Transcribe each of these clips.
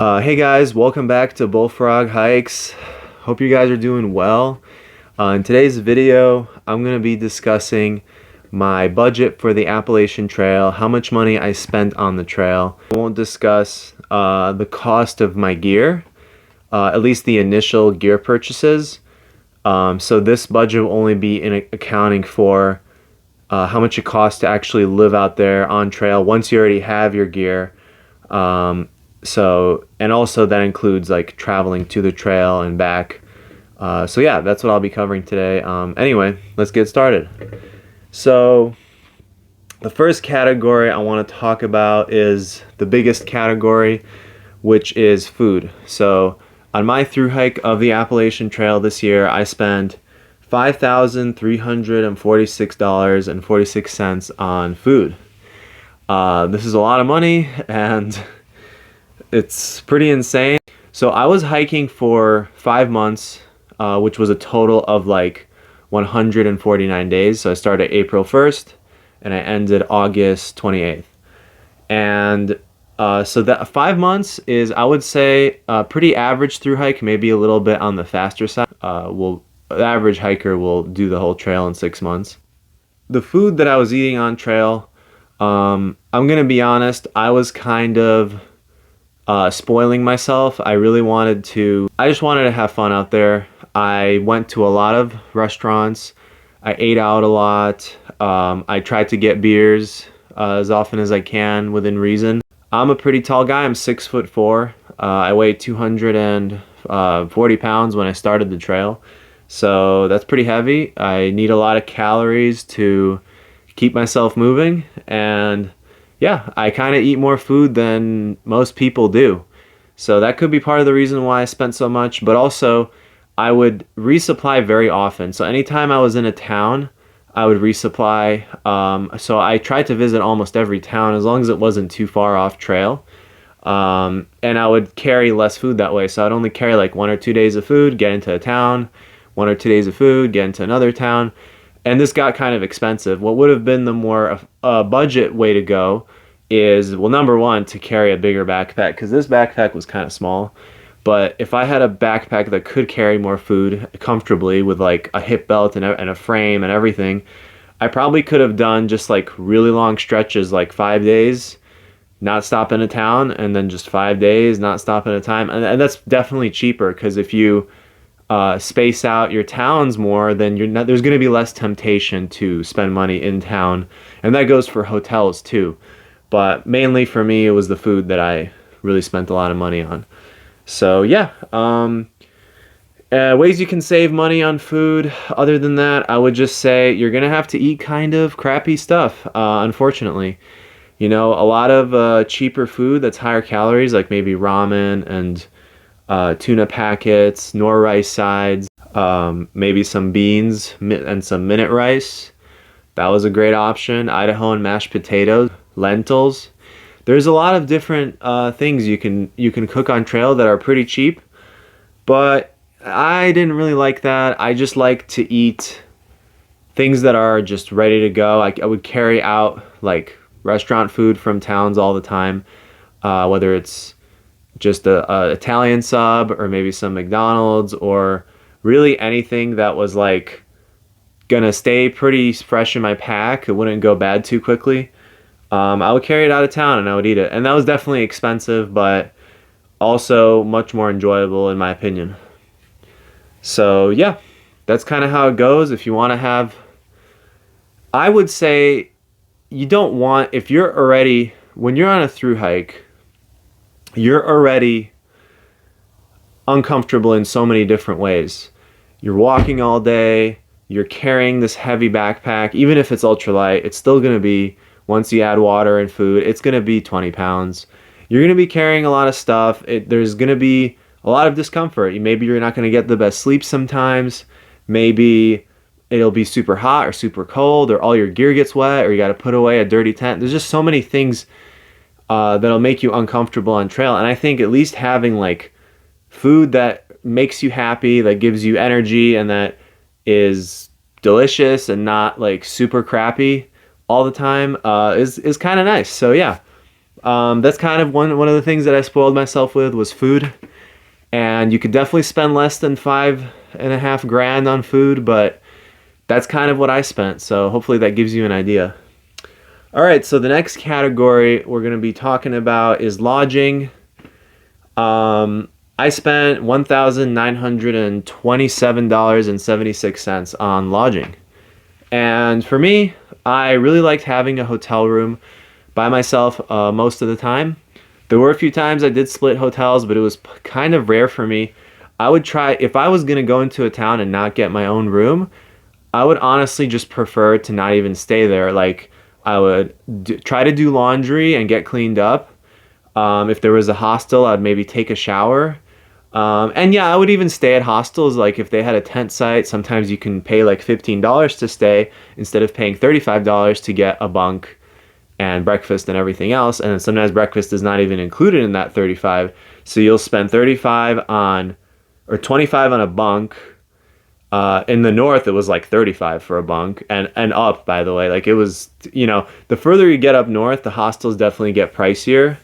Hey guys, welcome back to Bullfrog Hikes. Hope you guys are doing well. In today's video, I'm going to be discussing my budget for the Appalachian Trail, how much money I spent on the trail. I won't discuss the cost of my gear, at least the initial gear purchases. So this budget will only be accounting for how much it costs to actually live out there on trail once you already have your gear. And also that includes like traveling to the trail and back. So yeah, that's what I'll be covering today. Anyway, let's get started. So the first category I want to talk about is the biggest category, which is food. So on my through hike of the Appalachian Trail this year, I spent $5,346.46 on food. This is a lot of money, and it's pretty insane. So I was hiking for 5 months, which was a total of like 149 days. So I started April 1st and I ended August 28th. And so that 5 months is, I would say, a pretty average through hike, maybe a little bit on the faster side. The average hiker will do the whole trail in 6 months. The food that I was eating on trail, I'm gonna be honest, I was kind of spoiling myself. I just wanted to have fun out there. I went to a lot of restaurants. I ate out a lot. I tried to get beers as often as I can within reason. I'm a pretty tall guy. I'm 6'4". I weighed 240 pounds when I started the trail. So that's pretty heavy. I need a lot of calories to keep myself moving, and yeah, I kind of eat more food than most people do. So that could be part of the reason why I spent so much, but also I would resupply very often. So anytime I was in a town, I would resupply. So I tried to visit almost every town as long as it wasn't too far off trail. And I would carry less food that way. So I'd only carry like 1 or 2 days of food, get into a town, 1 or 2 days of food, get into another town. And this got kind of expensive. What would have been the more budget way to go is, well, number one, to carry a bigger backpack, because this backpack was kind of small. But if I had a backpack that could carry more food comfortably with like a hip belt and a frame and everything, I probably could have done just like really long stretches, like 5 days, not stop in a town, and then just 5 days, not stop in a time. And that's definitely cheaper, because if you space out your towns more, then there's going to be less temptation to spend money in town. And that goes for hotels too. But mainly for me, it was the food that I really spent a lot of money on. So yeah, ways you can save money on food. Other than that, I would just say you're going to have to eat kind of crappy stuff, unfortunately. You know, a lot of cheaper food that's higher calories, like maybe ramen and tuna packets, nor rice sides, maybe some beans and some minute rice. That was a great option. Idahoan mashed potatoes, lentils. There's a lot of different things you can cook on trail that are pretty cheap, but I didn't really like that. I just like to eat things that are just ready to go. I would carry out like restaurant food from towns all the time, whether it's just a Italian sub or maybe some McDonald's, or really anything that was like gonna stay pretty fresh in my pack. It wouldn't go bad too quickly. I would carry it out of town and I would eat it. And that was definitely expensive, but also much more enjoyable in my opinion. So yeah, that's kind of how it goes. If you want to have, I would say you don't want, when you're on a through hike, you're already uncomfortable in so many different ways. You're walking all day, you're carrying this heavy backpack. Even if it's ultralight, it's still going to be, once you add water and food, it's going to be 20 pounds. You're going to be carrying a lot of stuff. There's going to be a lot of discomfort. Maybe you're not going to get the best sleep sometimes. Maybe it'll be super hot or super cold, or all your gear gets wet, or you got to put away a dirty tent. There's just so many things that'll make you uncomfortable on trail. And I think at least having like food that makes you happy, that gives you energy, and that is delicious and not like super crappy all the time is kind of nice. So yeah, That's kind of one of the things that I spoiled myself with was food. And you could definitely spend less than 5.5 grand on food, but that's kind of what I spent. So hopefully that gives you an idea. All right, so the next category we're going to be talking about is lodging. I spent $1,927.76 on lodging. And for me, I really liked having a hotel room by myself most of the time. There were a few times I did split hotels, but it was kind of rare for me. I would try, if I was going to go into a town and not get my own room, I would honestly just prefer to not even stay there. Like, I would try to do laundry and get cleaned up. If there was a hostel, I'd maybe take a shower. And yeah, I would even stay at hostels. Like if they had a tent site, sometimes you can pay like $15 to stay instead of paying $35 to get a bunk and breakfast and everything else. And then sometimes breakfast is not even included in that 35. So you'll spend 35 on, or 25 on a bunk. In the north, it was like 35 for a bunk and up, by the way. Like it was, the further you get up north, the hostels definitely get pricier.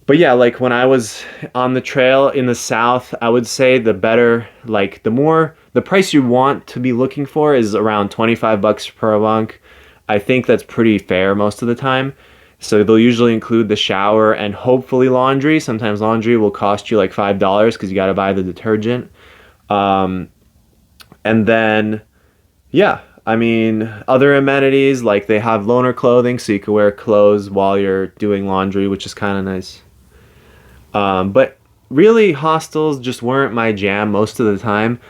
But yeah, like when I was on the trail in the south, I would say the better, like the price you want to be looking for is around $25 per bunk. I think that's pretty fair most of the time. So they'll usually include the shower and hopefully laundry. Sometimes laundry will cost you like $5 because you got to buy the detergent. And then, yeah, I mean, other amenities, like they have loaner clothing, so you can wear clothes while you're doing laundry, which is kind of nice. But really, hostels just weren't my jam most of the time.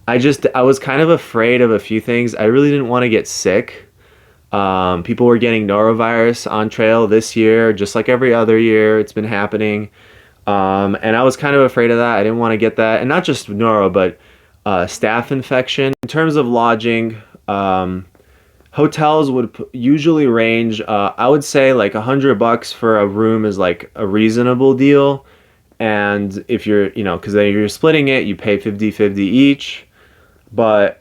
I was kind of afraid of a few things. I really didn't want to get sick. People were getting norovirus on trail this year, just like every other year. It's been happening. And I was kind of afraid of that. I didn't want to get that. And not just noro, but staph infection. In terms of lodging, hotels would usually range, I would say like $100 for a room is like a reasonable deal. And if you're, because then you're splitting it, you pay 50-50 each. But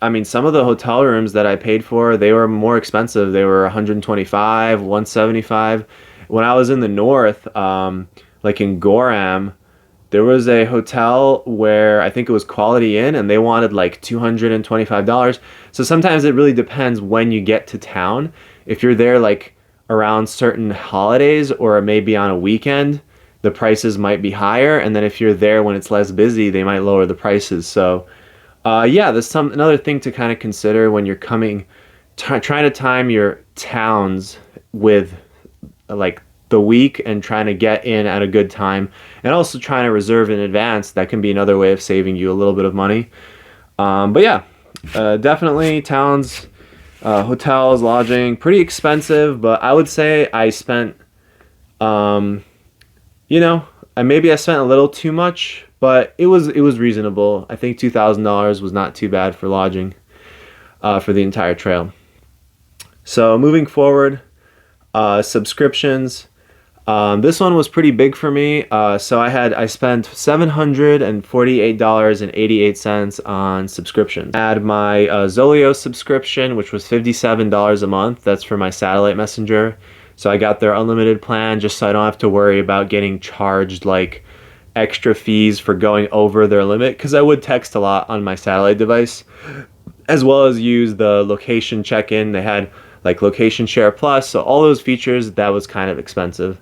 I mean, some of the hotel rooms that I paid for, they were more expensive. They were 125, 175. When I was in the north, like in Gorham, there was a hotel where I think it was Quality Inn and they wanted like $225. So sometimes it really depends when you get to town. If you're there like around certain holidays or maybe on a weekend, the prices might be higher. And then if you're there when it's less busy, they might lower the prices. So yeah, there's another thing to kind of consider when you're trying to time your towns with like the week and trying to get in at a good time, and also trying to reserve in advance. That can be another way of saving you a little bit of money. But yeah, definitely towns, hotels, lodging, pretty expensive, but I would say I spent, maybe I spent a little too much, but it was reasonable. I think $2,000 was not too bad for lodging for the entire trail. So moving forward, subscriptions. This one was pretty big for me. So I spent $748.88 on subscriptions. I had my Zolio subscription, which was $57 a month. That's for my satellite messenger. So I got their unlimited plan just so I don't have to worry about getting charged like extra fees for going over their limit, because I would text a lot on my satellite device, as well as use the location check-in. They had like location share plus, so all those features, that was kind of expensive.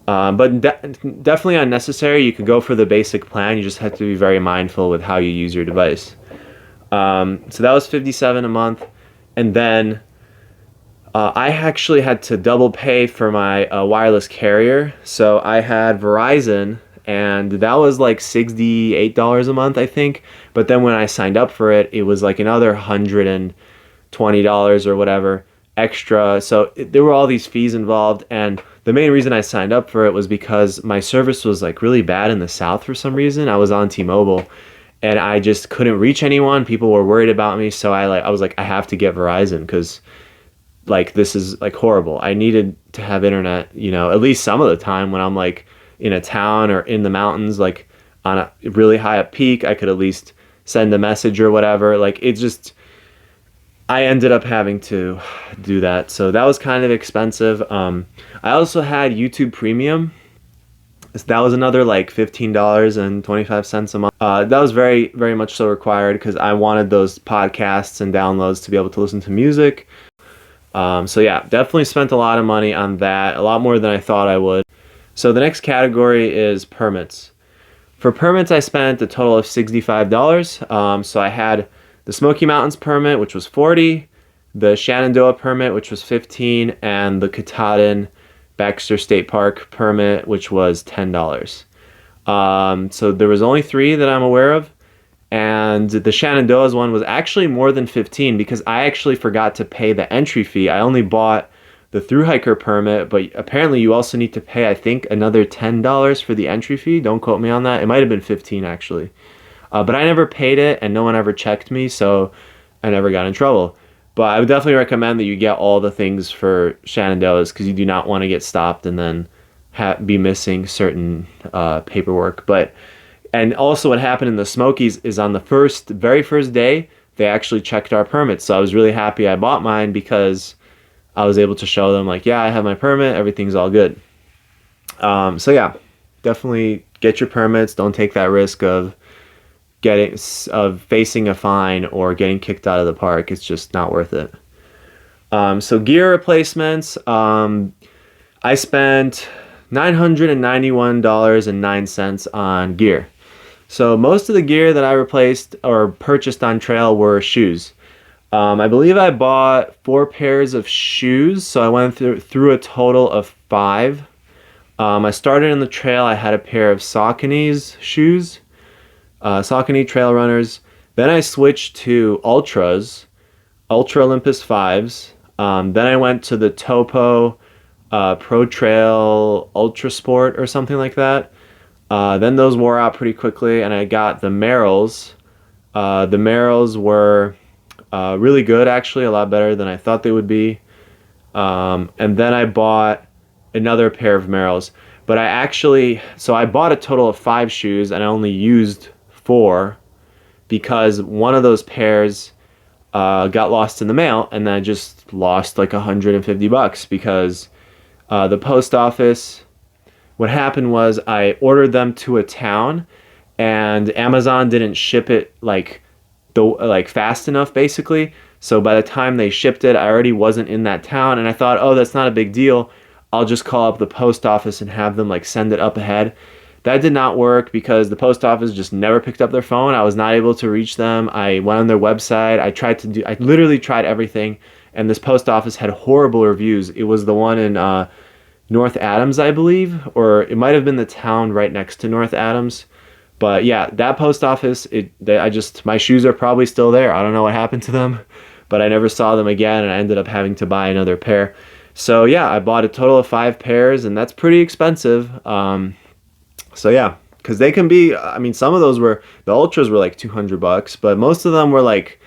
But definitely unnecessary. You could go for the basic plan. You just have to be very mindful with how you use your device. So that was $57 a month. And then I actually had to double pay for my wireless carrier. So I had Verizon, and that was like $68 a month, I think. But then when I signed up for it, it was like another $120 or whatever extra. So there were all these fees involved, and the main reason I signed up for it was because my service was like really bad in the south for some reason. I was on T-Mobile and I just couldn't reach anyone. People were worried about me, so I was like, I have to get Verizon because like this is like horrible. I needed to have internet, at least some of the time when I'm like in a town or in the mountains, like on a really high up peak, I could at least send a message or whatever. Like it's just, I ended up having to do that. So that was kind of expensive. I also had YouTube Premium. That was another like $15.25 a month. That was very, very much so required because I wanted those podcasts and downloads to be able to listen to music. So yeah, definitely spent a lot of money on that, a lot more than I thought I would. So the next category is permits. For permits, I spent a total of $65. So I had the Smoky Mountains permit, which was $40, the Shenandoah permit, which was $15, and the Katahdin Baxter State Park permit, which was $10. So there was only 3 that I'm aware of, and the Shenandoah's one was actually more than 15 because I actually forgot to pay the entry fee. I only bought the thru hiker permit, but apparently you also need to pay, I think, another $10 for the entry fee. Don't quote me on that. It might have been 15 actually. But I never paid it and no one ever checked me, so I never got in trouble. But I would definitely recommend that you get all the things for Shenandoah's because you do not want to get stopped and then be missing certain paperwork. And also what happened in the Smokies is on the very first day, they actually checked our permits. So I was really happy I bought mine because I was able to show them like, yeah, I have my permit, everything's all good. So yeah, definitely get your permits. Don't take that risk of facing a fine or getting kicked out of the park. It's just not worth it. So gear replacements, I spent $991.09 on gear. So most of the gear that I replaced or purchased on trail were shoes. I believe I bought 4 pairs of shoes, so I went through a total of 5. I started in the trail. I had a pair of Saucony's shoes, Saucony trail runners. Then I switched to Ultras, Ultra Olympus 5s. Then I went to the Topo Pro Trail Ultra Sport or something like that. Then those wore out pretty quickly, and I got the Merrells. The Merrells were really good, actually, a lot better than I thought they would be. And then I bought another pair of Merrells. But I bought a total of 5 shoes, and I only used 4 because one of those pairs got lost in the mail, and then I just lost like $150 because the post office, what happened was I ordered them to a town and Amazon didn't ship it like fast enough basically. So by the time they shipped it, I already wasn't in that town, and I thought, oh, that's not a big deal. I'll just call up the post office and have them like send it up ahead. That did not work because the post office just never picked up their phone. I was not able to reach them. I went on their website. I literally tried everything, and this post office had horrible reviews. It was the one in North Adams, I believe, or it might have been the town right next to North Adams. But yeah, that post office, my shoes are probably still there. I don't know what happened to them, but I never saw them again, and I ended up having to buy another pair. So yeah, I bought a total of 5 pairs, and that's pretty expensive. So yeah, because they can be, I mean, some of the Ultras were like $200, but most of them were like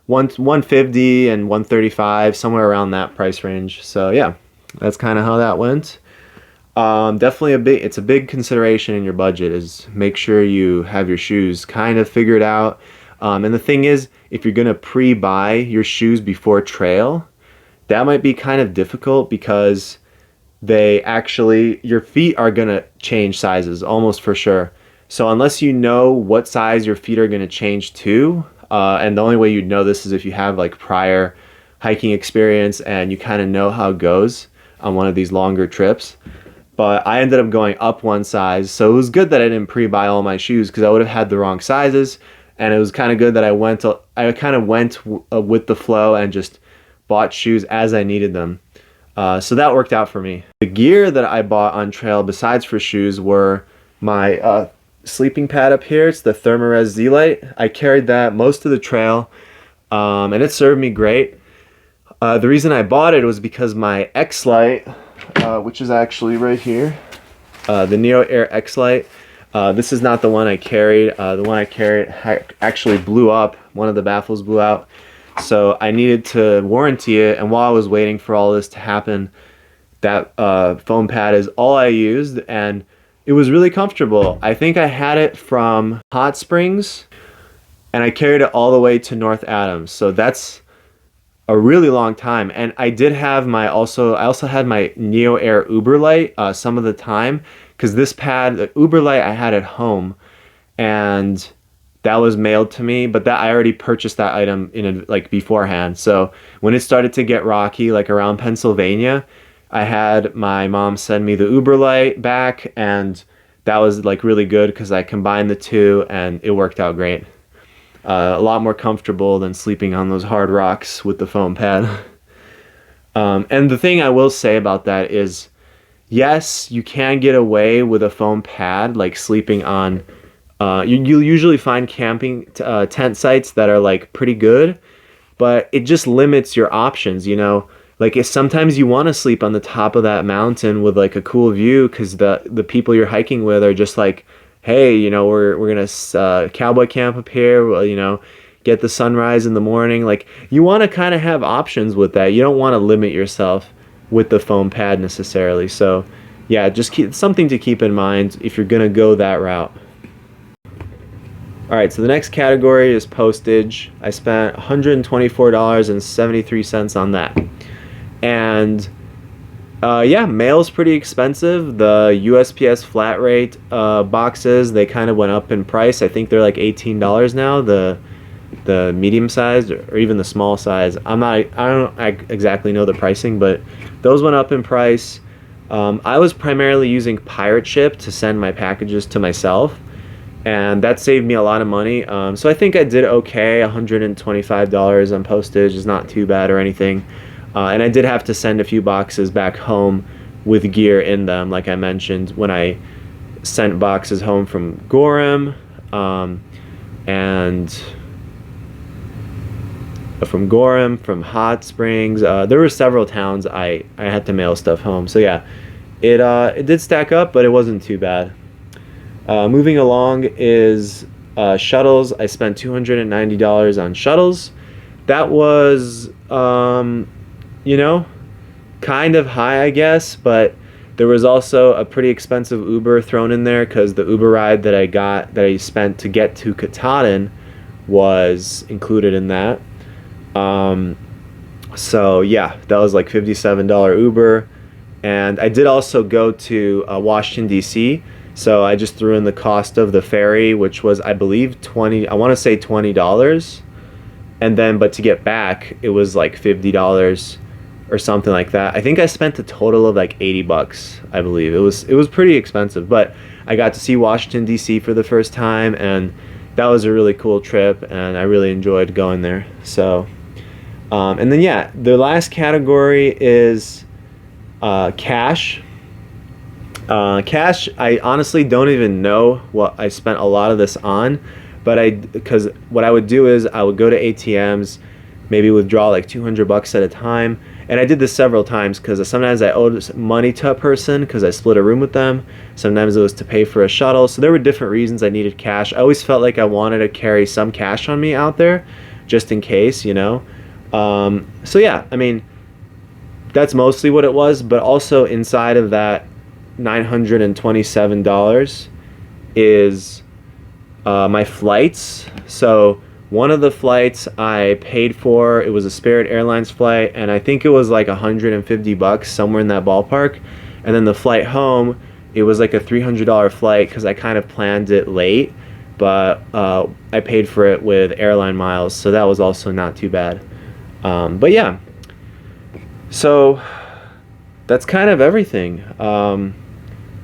$150 and $135, somewhere around that price range. So yeah, that's kind of how that went. Definitely it's a big consideration in your budget is make sure you have your shoes kind of figured out. And the thing is, if you're going to pre-buy your shoes before trail, that might be kind of difficult because your feet are going to change sizes almost for sure. So unless you know what size your feet are going to change to, and the only way you'd know this is if you have like prior hiking experience and you kind of know how it goes on one of these longer trips. But I ended up going up 1 size, so it was good that I didn't pre-buy all my shoes because I would have had the wrong sizes, and it was kind of good that I kind of went with the flow and just bought shoes as I needed them. So that worked out for me. The gear that I bought on trail besides for shoes were my sleeping pad up here. It's the Thermarest Z-Lite. I carried that most of the trail, and it served me great. The reason I bought it was because my X-Lite, which is actually right here, the Neo Air X-Lite. This is not the one I carried. The one I carried actually blew up. One of the baffles blew out. So I needed to warranty it, and while I was waiting for all this to happen, that foam pad is all I used, and it was really comfortable. I think I had it from Hot Springs, and I carried it all the way to North Adams. So that's a really long time. And I did have my I also had my Neo Air Uber Light some of the time, because this pad, the Uber Light, I had at home, and that was mailed to me, but that I already purchased that item like beforehand. So when it started to get rocky, like around Pennsylvania, I had my mom send me the Uber Light back, and that was like really good because I combined the two and it worked out great. A lot more comfortable than sleeping on those hard rocks with the foam pad. And the thing I will say about that is, yes, you can get away with a foam pad, like sleeping on. You'll usually find camping tent sites that are like pretty good, but it just limits your options, you know? Like if sometimes you want to sleep on the top of that mountain with like a cool view, because the people you're hiking with are just like, hey, you know, we're gonna cowboy camp up here, well, you know, get the sunrise in the morning. Like you want to kind of have options with that. You don't want to limit yourself with the foam pad necessarily. So yeah, just keep something to keep in mind if you're gonna go that route. All right, so the next category is postage. I spent $124.73 on that. And yeah, mail's pretty expensive. The USPS flat rate boxes, they kind of went up in price. I think they're like $18 now, the medium size or even the small size. I don't exactly know the pricing, but those went up in price. I was primarily using Pirate Ship to send my packages to myself, and that saved me a lot of money. So I think I did okay. $125 on postage is not too bad or anything. And I did have to send a few boxes back home with gear in them, like I mentioned, when I sent boxes home from Gorham, from Hot Springs. There were several towns I had to mail stuff home. So yeah, it did stack up, but it wasn't too bad. Moving along is Shuttles. I spent $290 on Shuttles. That was, you know, kind of high, I guess, but there was also a pretty expensive Uber thrown in there because the Uber ride that I spent to get to Katahdin was included in that. So yeah, that was like $57 Uber. And I did also go to Washington, D.C., so I just threw in the cost of the ferry, which was, I believe, I want to say $20. And then, but to get back, it was like $50 or something like that. I think I spent a total of like $80, I believe. It was pretty expensive, but I got to see Washington, D.C. for the first time, and that was a really cool trip, and I really enjoyed going there. So, and then yeah, the last category is cash. Cash, I honestly don't even know what I spent a lot of this on, but because what I would do is I would go to ATMs, maybe withdraw like $200 at a time, and I did this several times because sometimes I owed money to a person because I split a room with them. Sometimes it was to pay for a shuttle, so there were different reasons I needed cash. I always felt like I wanted to carry some cash on me out there, just in case, you know. So yeah, I mean, that's mostly what it was, but also inside of that $927 is my flights. So one of the flights I paid for, it was a Spirit Airlines flight, and I think it was like $150, somewhere in that ballpark. And then the flight home, it was like a $300 flight because I kind of planned it late, but I paid for it with airline miles, so that was also not too bad. But yeah, so that's kind of everything.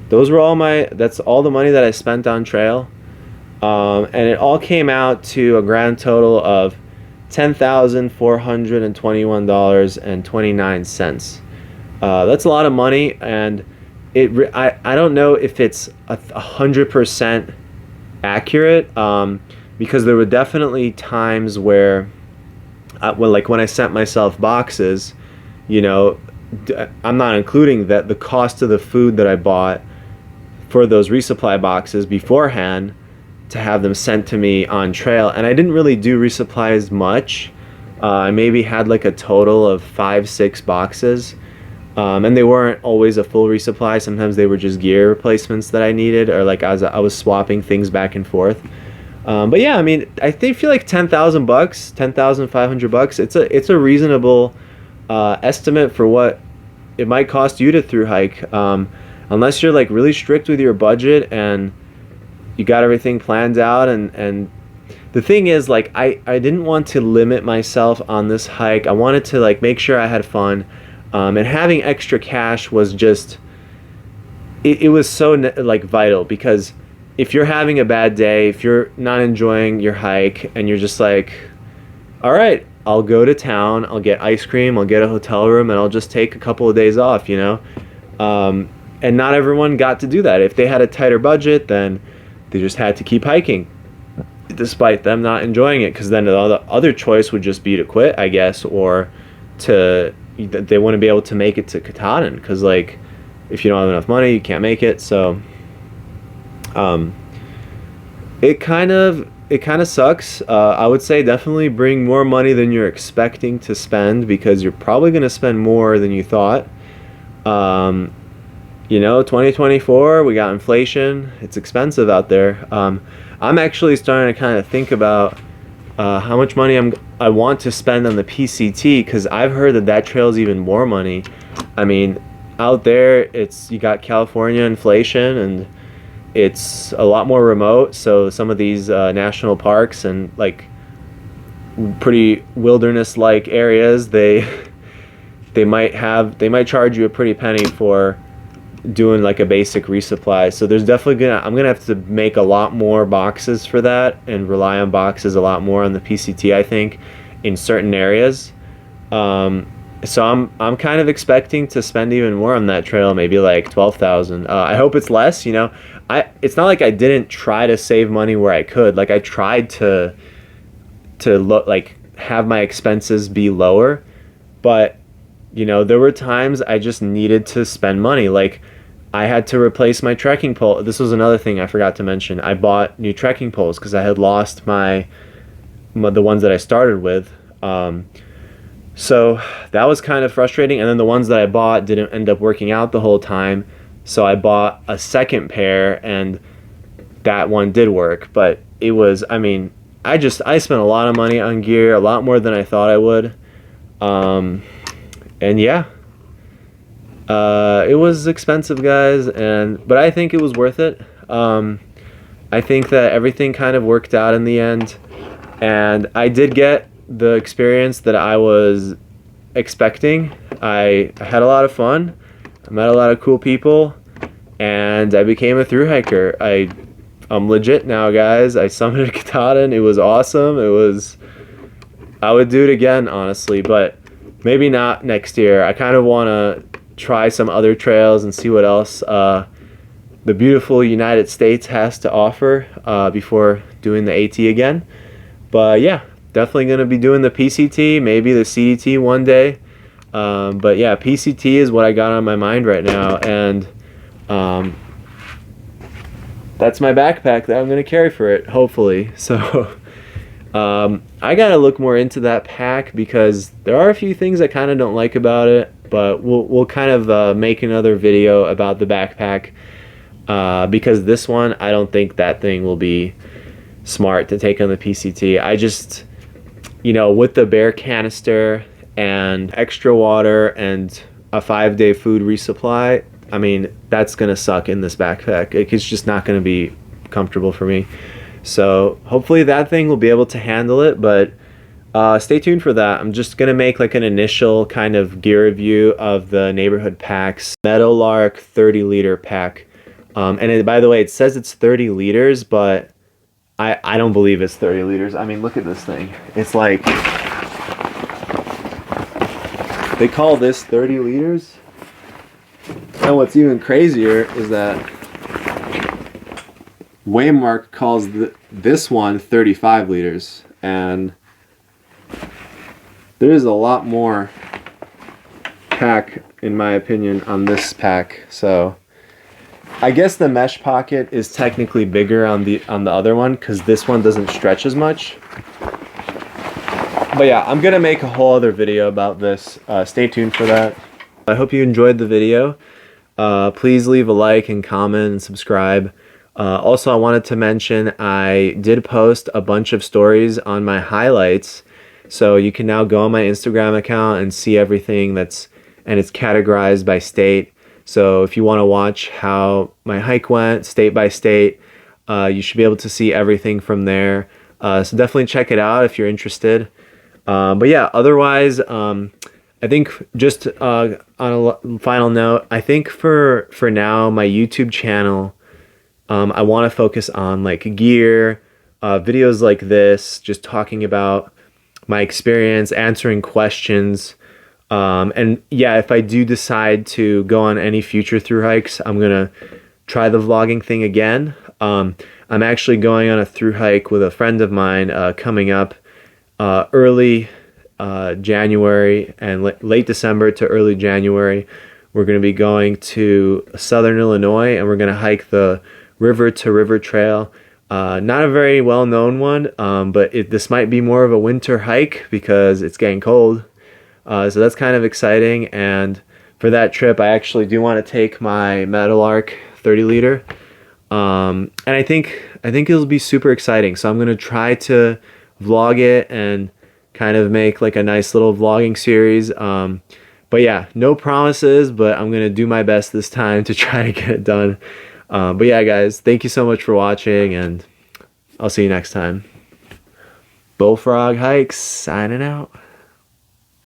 That's all the money that I spent on trail. And it all came out to a grand total of $10,421.29. That's a lot of money, and I don't know if it's 100% accurate, because there were definitely times where, when I sent myself boxes, you know, I'm not including that the cost of the food that I bought for those resupply boxes beforehand to have them sent to me on trail. And I didn't really do resupplies much. I maybe had like a total of 5-6 boxes, and they weren't always a full resupply. Sometimes they were just gear replacements that I needed, or like I was swapping things back and forth. But yeah, I mean, feel like 10,000 bucks, 10,500 bucks. It's a reasonable estimate for what it might cost you to through hike. Unless you're like really strict with your budget and you got everything planned out. And the thing is, like, I didn't want to limit myself on this hike. I wanted to like make sure I had fun. And having extra cash was just, it was so like vital, because if you're having a bad day, if you're not enjoying your hike and you're just like, all right, I'll go to town, I'll get ice cream, I'll get a hotel room, and I'll just take a couple of days off, you know? And not everyone got to do that. If they had a tighter budget, then they just had to keep hiking, despite them not enjoying it, because then the other choice would just be to quit, I guess, or they wouldn't be able to make it to Katahdin, because like, if you don't have enough money, you can't make it. So it kind of sucks. I would say definitely bring more money than you're expecting to spend, because you're probably going to spend more than you thought. You know, 2024, we got inflation. It's expensive out there. I'm actually starting to kind of think about how much money I want to spend on the PCT, because I've heard that trail is even more money. I mean, out there, you got California inflation, and it's a lot more remote. So some of these national parks and like pretty wilderness-like areas, they might charge you a pretty penny for doing like a basic resupply. So there's definitely I'm gonna have to make a lot more boxes for that, and rely on boxes a lot more on the PCT, I think, in certain areas. So I'm kind of expecting to spend even more on that trail, maybe like 12,000. I hope it's less, you know. It's not like I didn't try to save money where I could. Like, I tried to like have my expenses be lower, but you know, there were times I just needed to spend money. Like, I had to replace my trekking pole. This was another thing I forgot to mention. I bought new trekking poles because I had lost the ones that I started with. So that was kind of frustrating. And then the ones that I bought didn't end up working out the whole time. So I bought a second pair, and that one did work. But it was, I mean, I spent a lot of money on gear, a lot more than I thought I would. And yeah, it was expensive, guys, but I think it was worth it. I think that everything kind of worked out in the end, and I did get the experience that I was expecting. I had a lot of fun. I met a lot of cool people, and I became a thru hiker. I'm legit now, guys. I summited Katahdin. It was awesome. I would do it again, honestly, but maybe not next year. I kind of want to try some other trails and see what else the beautiful United States has to offer before doing the AT again. But yeah, definitely going to be doing the PCT, maybe the CDT one day. But yeah, PCT is what I got on my mind right now. And that's my backpack that I'm going to carry for it, hopefully. So I got to look more into that pack, because there are a few things I kind of don't like about it. But we'll kind of make another video about the backpack, because this one, I don't think that thing will be smart to take on the PCT. I just, you know, with the bare canister and extra water and a 5-day food resupply, I mean, that's gonna suck in this backpack. It's just not gonna be comfortable for me. So hopefully that thing will be able to handle it, but stay tuned for that. I'm just gonna make like an initial kind of gear review of the Neighborhood Packs Meadowlark 30-liter pack. By the way, it says it's 30 liters, but I don't believe it's 30 liters. I mean, look at this thing. It's like, they call this 30 liters. And what's even crazier is that Waymark calls this one 35 liters. And there's a lot more pack, in my opinion, on this pack. So I guess the mesh pocket is technically bigger on the other one, because this one doesn't stretch as much. But yeah, I'm gonna make a whole other video about this. Stay tuned for that. I hope you enjoyed the video. Please leave a like and comment and subscribe. Also, I wanted to mention I did post a bunch of stories on my highlights, so you can now go on my Instagram account and see everything and it's categorized by state. So if you want to watch how my hike went state by state, you should be able to see everything from there. So definitely check it out if you're interested. But yeah, otherwise, I think just on a final note, I think for now, my YouTube channel, I want to focus on like gear, videos like this, just talking about my experience, answering questions. And yeah, if I do decide to go on any future through hikes, I'm going to try the vlogging thing again. I'm actually going on a through hike with a friend of mine coming up early January and late December to early January. We're going to be going to southern Illinois, and we're going to hike the River to River Trail. Not a very well-known one, but this might be more of a winter hike because it's getting cold. So that's kind of exciting, and for that trip, I actually do want to take my Meadowlark 30 liter, and I think it'll be super exciting. So I'm gonna try to vlog it and kind of make like a nice little vlogging series. But yeah, no promises, but I'm gonna do my best this time to try to get it done. But yeah, guys, thank you so much for watching, and I'll see you next time. Bullfrog Hikes signing out.